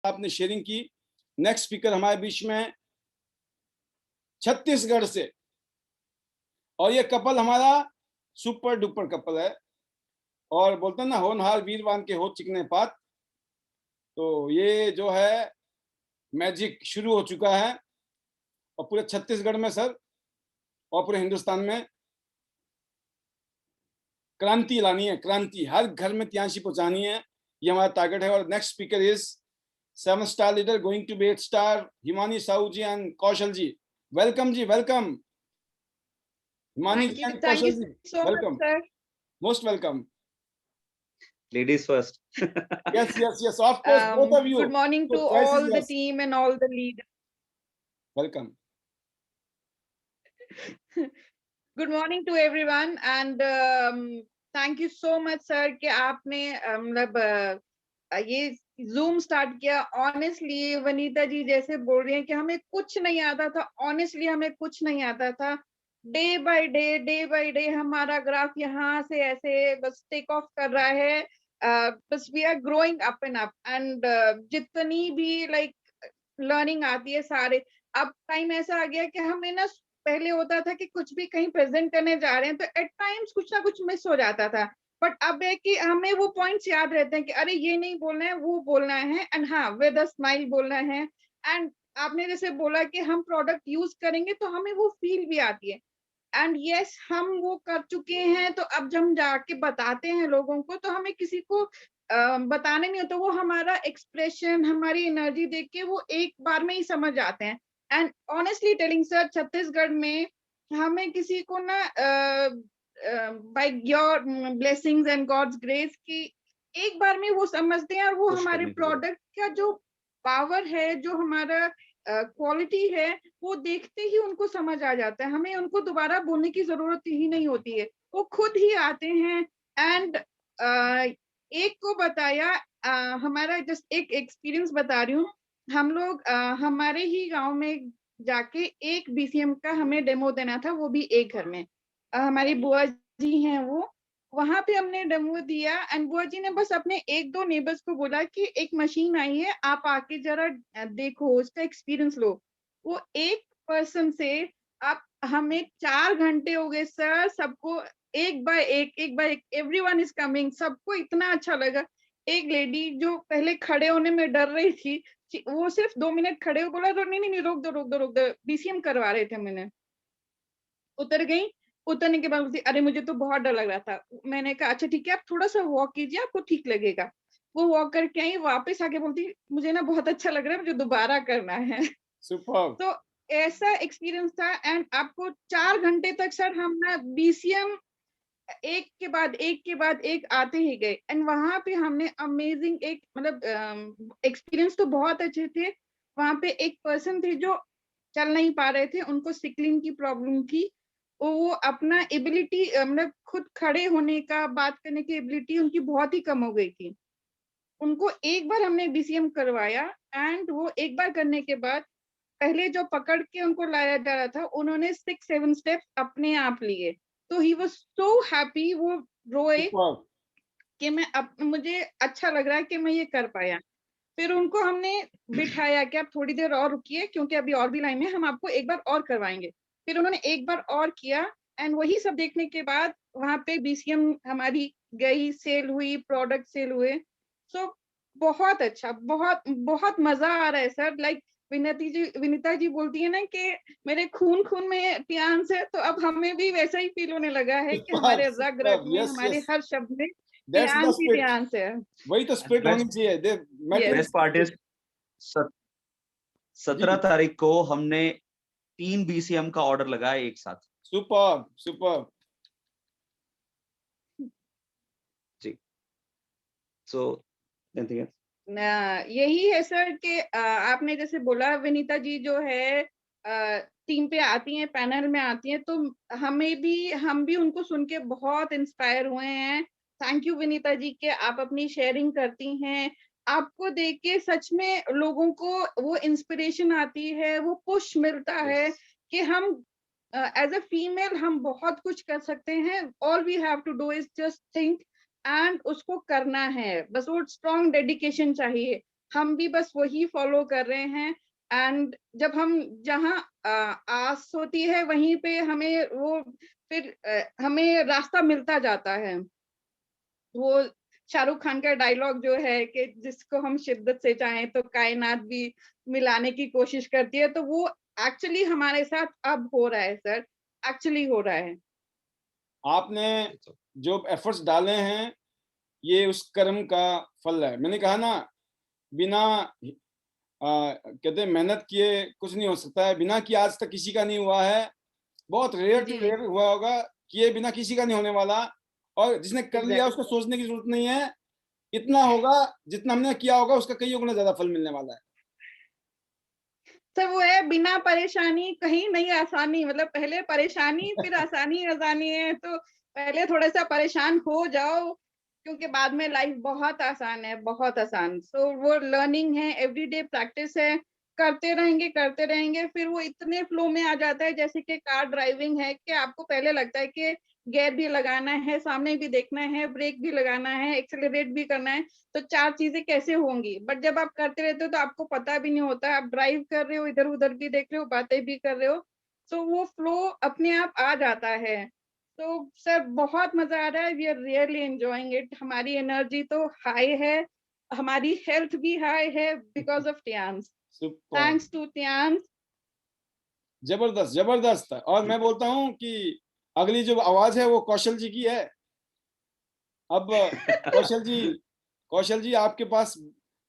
आपने शेयरिंग की। Next speaker हमारे बीच में है छत्तीसगढ़ से, और ये कपल हमारा सुपर डुपर कपल है, और बोलते हैं ना होनहार वीरवान के हो चिकने पात। तो ये जो है मैजिक शुरू हो चुका है, और पूरे छत्तीसगढ़ में सर और पूरे हिंदुस्तान में क्रांति लानी है, क्रांति हर घर में त्याशी पहुंचानी है, ये हमारा टारगेट है। और next speaker is 7 star leader going to be 8 star, Himani Sahu ji and Kaushal ji. Welcome जी, welcome Himani ji and Thank Kaushal you ji, so much, welcome, sir. Most welcome. Ladies first. Yes, yes, yes, of course, both of you. Good morning to So choice is all the yours. team and all the leaders. Welcome. Good morning to everyone, and thank you so much, sir, कि आपने मतलब ये Zoom start किया। Honestly Vanita जी जैसे बोल रही हैं कि हमें कुछ नहीं आता था, ऑनेस्टली हमें कुछ नहीं आता था। डे बाय डे हमारा ग्राफ यहाँ से ऐसे बस टेक ऑफ कर रहा है। बस we are growing up and up, and जितनी भी लाइक लर्निंग आती है सारे, अब टाइम ऐसा आ गया कि हमें ना पहले होता था कि कुछ भी कहीं प्रेजेंट करने जा रहे हैं तो एट टाइम्स कुछ ना कुछ मिस हो जाता था, बट अब है कि हमें वो पॉइंट्स याद रहते हैं कि अरे ये नहीं बोलना है, वो बोलना है, एंड हाँ विद अ स्माइल बोलना है। एंड आपने जैसे बोला कि हम प्रोडक्ट यूज करेंगे तो हमें वो फील भी आती है, एंड यस हम वो कर चुके हैं। तो अब जब हम जाके बताते हैं लोगों को तो हमें किसी को बताने नहीं होता, वो हमारा एक्सप्रेशन हमारी एनर्जी देख के वो एक बार में ही समझ आते हैं। And honestly telling sir, Chhattisgarh में हमें किसी को ना by your blessings and God's grace की एक बार में वो समझते हैं, और वो हमारे प्रोडक्ट का जो पावर है, जो हमारा क्वालिटी है, वो देखते ही उनको समझ आ जाता है। हमें उनको दोबारा बोलने की जरूरत ही नहीं होती है, वो खुद ही आते हैं। एंड एक को बताया, हमारा जस्ट एक एक्सपीरियंस बता रही हूँ। हम लोग हमारे ही गांव में जाके एक बीसीएम का हमें डेमो देना था, वो भी एक घर में। हमारी बुआ जी हैं वो, वहां पे हमने डेमो दिया, एंड बुआ जी ने बस अपने एक दो नेबर्स को बोला कि एक मशीन आई है, आप आके जरा देखो, उसका एक्सपीरियंस लो। वो एक पर्सन से आप हमें 4 घंटे हो गए सर, सबको एक बाय एक एवरीवन इज कमिंग, सबको इतना अच्छा लगा। एक लेडी जो पहले खड़े होने में डर रही थी, वो सिर्फ 2 मिनट खड़े हो, बोला नहीं नहीं नहीं, रोक दो, बीसीएम करवा रहे थे। मैंने उतर गई, उतरने के बाद बोलती अरे मुझे तो बहुत डर लग रहा था। मैंने कहा अच्छा ठीक है, आप थोड़ा सा वॉक कीजिए, आपको ठीक लगेगा। वो वॉक करके आई, वापस आके बोलती मुझे ना बहुत अच्छा लग रहा है, मुझे दोबारा करना है। सुपर। तो ऐसा एक्सपीरियंस था। एंड आपको 4 घंटे तक सर हम ना बीसीएम एक के बाद एक आते ही गए, एंड वहां पे हमने अमेजिंग एक मतलब एक्सपीरियंस तो बहुत अच्छे थे। वहां पे एक पर्सन थे जो चल नहीं पा रहे थे, उनको सिकलिंग की प्रॉब्लम थी। वो अपना एबिलिटी मतलब खुद खड़े होने का, बात करने की एबिलिटी उनकी बहुत ही कम हो गई थी। उनको एक बार हमने बीसीएम करवाया, एंड वो एक बार करने के बाद पहले जो पकड़ के उनको लाया जा रहा था, उन्होंने 6-7 स्टेप्स अपने आप लिए। तो ही वाज सो हैप्पी, वो रोए कि मैं अब मुझे अच्छा लग रहा है कि मैं ये कर पाया। फिर उनको हमने बिठाया कि आप थोड़ी देर और रुकिए, क्योंकि अभी और भी लाइन है, हम आपको एक बार और करवाएंगे। फिर उन्होंने एक बार और किया, एंड वही सब देखने के बाद वहां पे बीसीएम हमारी गई, सेल हुई, प्रोडक्ट सेल हुए। सो बहुत अच्छा, बहुत बहुत मजा आ रहा है सर। लाइक विनीता जी बोलती है ना कि मेरे खून खून में पियांस है, तो अब हमें भी वैसा ही फील होने लगा है कि हमारे रग रग में, यस हमारे यस, हर शब्द में दैट्स द पियांस ही स्पिरिट, पियांस है। वही तो स्पिरिट होनी चाहिए। बेस्ट पार्ट इज 17 तारीख को हमने 3 बीसीएम का ऑर्डर लगाया एक साथ। सुपर सुपर जी। सो यही है सर कि आपने जैसे बोला, विनीता जी जो है टीम पे आती हैं, पैनल में आती हैं, तो हम भी उनको सुन के बहुत इंस्पायर हुए हैं। थैंक यू विनीता जी के आप अपनी शेयरिंग करती हैं। आपको देख के सच में लोगों को वो इंस्पिरेशन आती है, वो पुश मिलता है कि हम एज अ फीमेल हम बहुत कुछ कर सकते हैं। All we have to do is just think, and उसको करना है, बस वो स्ट्रॉन्ग डेडिकेशन चाहिए। हम भी बस वही फॉलो कर रहे हैं। एंड जब हम जहाँ आस होती है वहीं पे हमें वो फिर हमें रास्ता मिलता जाता है। वो शाहरुख खान का डायलॉग जो है कि जिसको हम शिद्दत से चाहें तो कायनात भी मिलाने की कोशिश करती है, तो वो एक्चुअली हमारे साथ अब हो रहा है सर, एक्चुअली हो रहा है। आपने जो एफर्ट्स डाले हैं, ये उस कर्म का फल है। मैंने कहा ना, बिना कहते हैं मेहनत किए कुछ नहीं हो सकता है। बिना किए आज तक किसी का नहीं हुआ है। बहुत रेयर टू जी, रेयर हुआ होगा, किए बिना किसी का नहीं होने वाला। और जिसने कर लिया एग्ज़ैक्टली। उसको सोचने की जरूरत नहीं है। इतना होगा, जितना हमने किया होगा उसका कई गुना ज्यादा फल मिलने वाला है। सर वो है बिना परेशानी कहीं नहीं आसानी, मतलब पहले परेशानी फिर आसानी आसानी है, तो पहले थोड़ा सा परेशान हो जाओ, क्योंकि बाद में लाइफ बहुत आसान है, बहुत आसान। सो वो लर्निंग है, एवरीडे प्रैक्टिस है, करते रहेंगे फिर वो इतने फ्लो में आ जाता है। जैसे कि कार ड्राइविंग है कि आपको पहले लगता है कि गियर भी लगाना है, सामने भी देखना है, ब्रेक भी लगाना है, एक्सेलरेट भी करना है, तो 4 चीज़ें कैसे होंगी? बट जब आप करते रहते हो तो आपको पता भी नहीं होता, आप ड्राइव कर रहे हो, इधर-उधर भी देख रहे हो, बातें भी कर रहे हो, तो वो फ्लो अपने आप आ जाता है। तो सर बहुत मज़ा आ रहा है, we are really enjoying it. हमारी एनर्जी तो हाई है, हमारी हेल्थ भी हाई है because of Tiens. Super, thanks to Tiens. जबरदस्त जबरदस्त। और मैं बोलता हूँ कि अगली जो आवाज है वो कौशल जी की है। अब कौशल जी आपके पास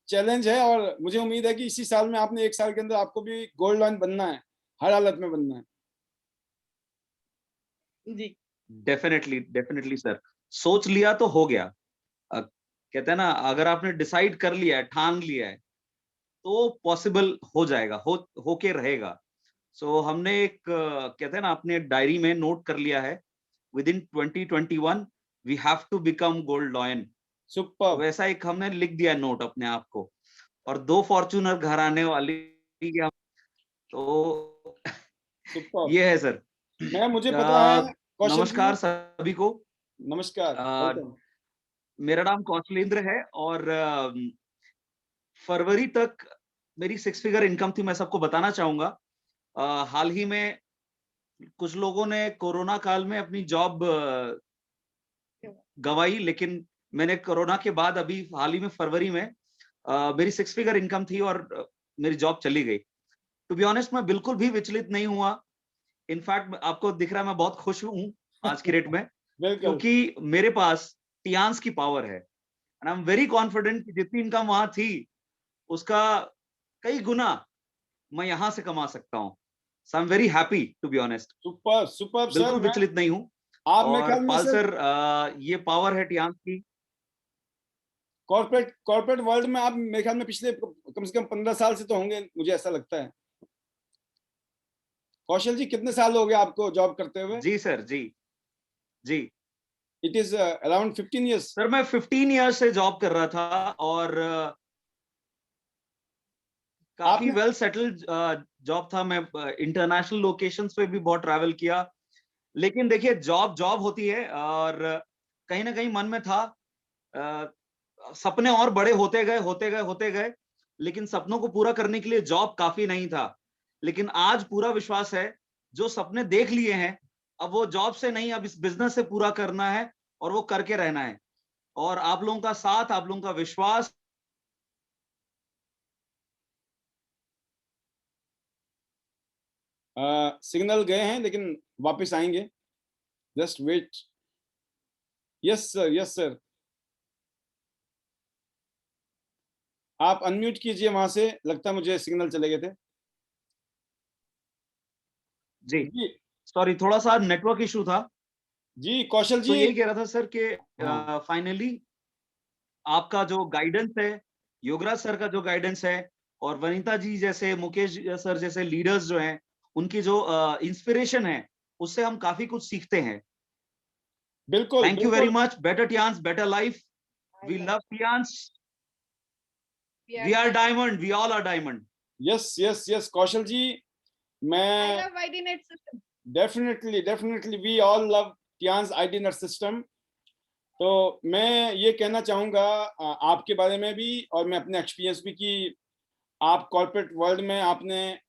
चैलेंज है, और मुझे उम्मीद है कि इसी साल में, आपने 1 साल के अंदर आपको भी गोल्ड लाइन बनना है, हर हालत में बनना है। जी, डेफिनेटली डेफिनेटली सर, सोच लिया तो हो गया। कहते हैं ना, अगर आपने डिसाइड कर लिया है, ठान लिया है, तो पॉसिबल हो जाएगा, होके रहेगा। सो हमने एक कहते हैं ना, अपने डायरी में नोट कर लिया है, within 2021 we have to become gold lion. तो सुपर वैसा एक हमने लिख दिया नोट अपने आप को, और 2 फॉर्च्यूनर घर आने वाली है। तो सुपर। ये है सर। मुझे पता है कौशल जी। नमस्कार सभी को। नमस्कार, अ, वेलकम। मेरा नाम कौशलेंद्र है, और फरवरी तक मेरी 6 फिगर इनकम थी, मैं सबको बताना चाहूंगा। हाल ही में कुछ लोगों ने कोरोना काल में अपनी जॉब गंवाई, लेकिन मैंने कोरोना के बाद अभी हाल ही में फरवरी में मेरी 6 फिगर इनकम थी, और मेरी जॉब चली गई। टू बी ऑनेस्ट, मैं बिल्कुल भी विचलित नहीं हुआ। इनफैक्ट आपको दिख रहा है मैं बहुत खुश हूँ आज की डेट में, बिल्कुल। क्योंकि मेरे पास टियान्स की पावर है, and I am very confident कि जितनी इनकम वहां थी उसका कई गुना मैं यहां से कमा सकता हूँ। So I am very happy, to be honest. Super super sir. बिल्कुल विचलित नहीं हूँ। आप मेरे और ख्याल में पाल सर, सर, ये पावर है टियान्स की। कॉर्पोरेट वर्ल्ड में आप मेरे ख्याल में पिछले कम से कम 15 साल से तो होंगे, मुझे ऐसा लगता है। कौशल जी, कितने साल हो गए आपको जॉब करते हुए? जी सर, जी जी it is around 15 years. Sir, मैं 15 ईयर्स से जॉब कर रहा था, और काफी आपने वेल सेटल्ड जॉब था। मैं इंटरनेशनल लोकेशंस पे भी बहुत ट्रैवल किया। लेकिन देखिए, जॉब जॉब होती है, और कहीं ना कहीं मन में था, सपने और बड़े होते गए होते गए होते गए, लेकिन सपनों को पूरा करने के लिए जॉब काफी नहीं था। लेकिन आज पूरा विश्वास है, जो सपने देख लिए हैं, अब वो जॉब से नहीं, अब इस बिजनेस से पूरा करना है, और वो करके रहना है। और आप लोगों का साथ, आप लोगों का विश्वास। सिग्नल गए हैं लेकिन वापस आएंगे। Just wait. Yes sir, yes sir. आप अनम्यूट कीजिए वहां से, लगता है मुझे सिग्नल चले गए थे। जी जी सॉरी, थोड़ा सा नेटवर्क इशू था। जी कौशल तो जी। यही कह रहा था सर कि हाँ, फाइनली आपका जो गाइडेंस है, योगराज सर का जो गाइडेंस है, और वनिता जी जैसे, मुकेश सर जैसे लीडर्स जो हैं, उनकी जो इंस्पिरेशन है, उससे हम काफी कुछ सीखते हैं। बिल्कुल थैंक यू वेरी बिल्कुल। Much. Better Tiens, better life. We love Tiens. We are we are diamond. Diamond, we all are diamond. Yes yes yes Kaushal ji. I मैं love ID net system. Definitely definitely we all love Tiens ID net system. तो मैं ये कहना चाहूँगा आपके बारे में भी, और मैं अपने एक्सपीरियंस भी, कि आप कॉर्पोरेट वर्ल्ड में आपने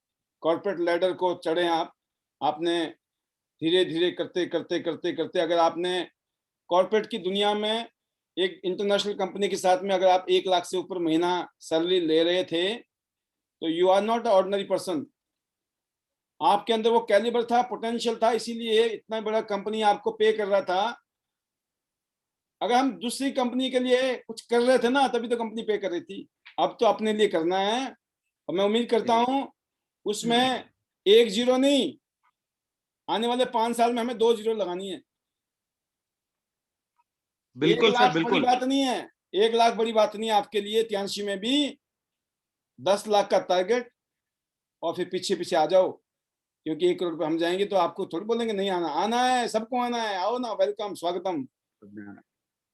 कॉर्पोरेट लैडर को चढ़े, आपने धीरे धीरे करते करते करते करते अगर आपने कॉर्पोरेट की दुनिया में एक इंटरनेशनल कंपनी के साथ में अगर आप 1 लाख से ऊपर महीना सैलरी ले रहे थे, तो you are not a ordinary person. आपके अंदर वो कैलिबर था, पोटेंशियल था, इसीलिए इतना बड़ा कंपनी आपको पे कर रहा था। अगर हम दूसरी कंपनी के लिए कुछ कर रहे थे ना, तभी तो कंपनी पे कर रही थी। अब तो अपने लिए करना है, और मैं उम्मीद करता हूं उसमें 1 जीरो नहीं, आने वाले 5 साल में हमें 2 जीरो लगानी है। 1 बिल्कुल सर, लाख बड़ी बिल्कुल। बात नहीं है, 1 लाख बड़ी बात नहीं है आपके लिए। त्यांशी में भी 10 लाख का टारगेट, और फिर पीछे पीछे आ जाओ, क्योंकि 1 करोड़ पे हम जाएंगे तो आपको थोड़ी बोलेंगे नहीं आना। आना है, सबको आना है, आओ ना, वेलकम, स्वागतम।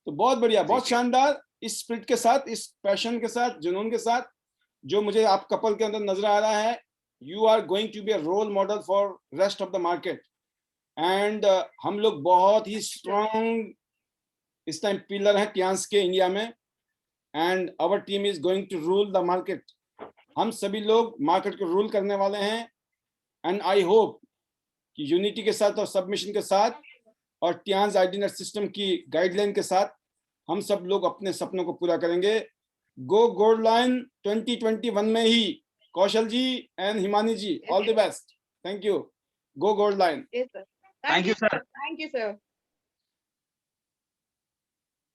तो बहुत बढ़िया, बहुत शानदार, इस स्पिरिट के साथ, इस पैशन के साथ, जुनून के साथ जो मुझे आप कपल के अंदर नजर आ रहा है, you are going to be a role model for rest of the market. And हम लोग बहुत ही स्ट्रॉन्ग इस टाइम पिलर है टियांस के इंडिया में, and our team is going to rule the market. हम सभी लोग मार्केट को रूल करने वाले हैं, एंड आई होप कि यूनिटी के साथ और सबमिशन के साथ और टियांस आईडीनेट सिस्टम की गाइडलाइन के साथ हम सब लोग अपने सपनों को पूरा करेंगे। गो गोल्ड लाइन 2021 में ही। Kaushal ji and Himani ji, all the best. Thank you. Go gold line. Yes, sir. Thank you, sir. Thank you, sir.